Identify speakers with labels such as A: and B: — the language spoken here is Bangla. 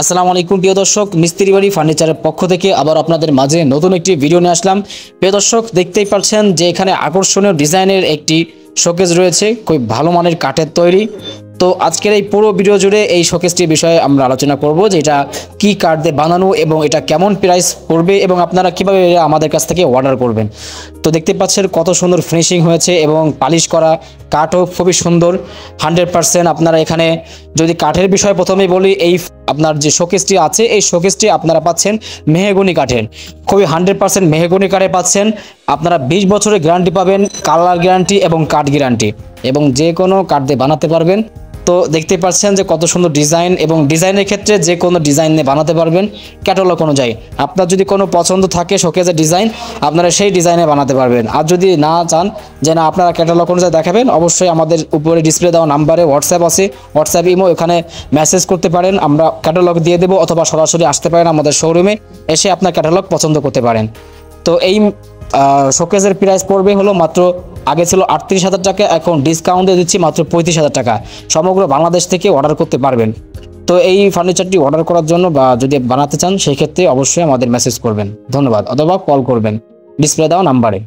A: আসসালামু আলাইকুম প্রিয় দর্শক, মিস্ত্রি বাড়ি ফার্নিচারের পক্ষ থেকে আবার আপনাদের মাঝে নতুন একটি ভিডিও নিয়ে আসলাম। প্রিয় দর্শক, দেখতেই পাচ্ছেন যে এখানে আকর্ষণীয় ডিজাইনের একটি শোকেস রয়েছে, খুব ভালো মানের কাঠের তৈরি। তো আজকের এই পুরো ভিডিও জুড়ে এই শোকেসটির বিষয়ে আমরা আলোচনা করব যে এটা কি কাঠ দিয়ে বানানো এবং এটা কেমন প্রাইস পড়বে এবং আপনারা কিভাবে আমাদের কাছ থেকে অর্ডার করবেন। তো দেখতে পাচ্ছেন কত সুন্দর ফিনিশিং হয়েছে এবং পালিশ করা কাঠও খুবই সুন্দর 100%। আপনারা এখানে যদি কাঠের বিষয় প্রথমেই বলি, এই আপনার যে শোকেসটি আছে এই শোকেসটি আপনারা পাচ্ছেন মেহগনি কাঠের, খুবই 100% মেহগনি কাঠে পাচ্ছেন। আপনারা 20 বছরের গ্যারান্টি পাবেন, কালার গ্যারান্টি এবং কাঠ গ্যারান্টি, এবং যে কোনো কাঠ দিয়ে বানাতে পারবেন। তো দেখতে পাচ্ছেন যে কত সুন্দর ডিজাইন, এবং ডিজাইনের ক্ষেত্রে যে কোনো ডিজাইন নিয়ে বানাতে পারবেন ক্যাটালগ অনুযায়ী। আপনার যদি কোনো পছন্দ থাকে শোকেসের ডিজাইন, আপনারা সেই ডিজাইনে বানাতে পারবেন। আর যদি না চান যে না আপনারা ক্যাটালগ অনুযায়ী দেখাবেন, অবশ্যই আমাদের উপরে ডিসপ্লে দেওয়া নাম্বারে হোয়াটসঅ্যাপ আছে, হোয়াটসঅ্যাপ ইমো, এখানে মেসেজ করতে পারেন, আমরা ক্যাটালগ দিয়ে দেবো, অথবা সরাসরি আসতে পারেন আমাদের শোরুমে, এসে আপনার ক্যাটালগ পছন্দ করতে পারেন। তো এই শোকেসের প্রাইস পড়বে হলো মাত্র, আগে ছিল 38,000 টাকা, এখন ডিসকাউন্টে দিচ্ছি মাত্র 35,000 টাকা। সমগ্র বাংলাদেশ থেকে অর্ডার করতে পারবেন। তো এই ফার্নিচারটি অর্ডার করার জন্য বা যদি বানাতে চান সেই ক্ষেত্রে অবশ্যই আমাদের মেসেজ করবেন, ধন্যবাদ, অথবা কল করবেন ডিসপ্লে দেওয়া নাম্বারে।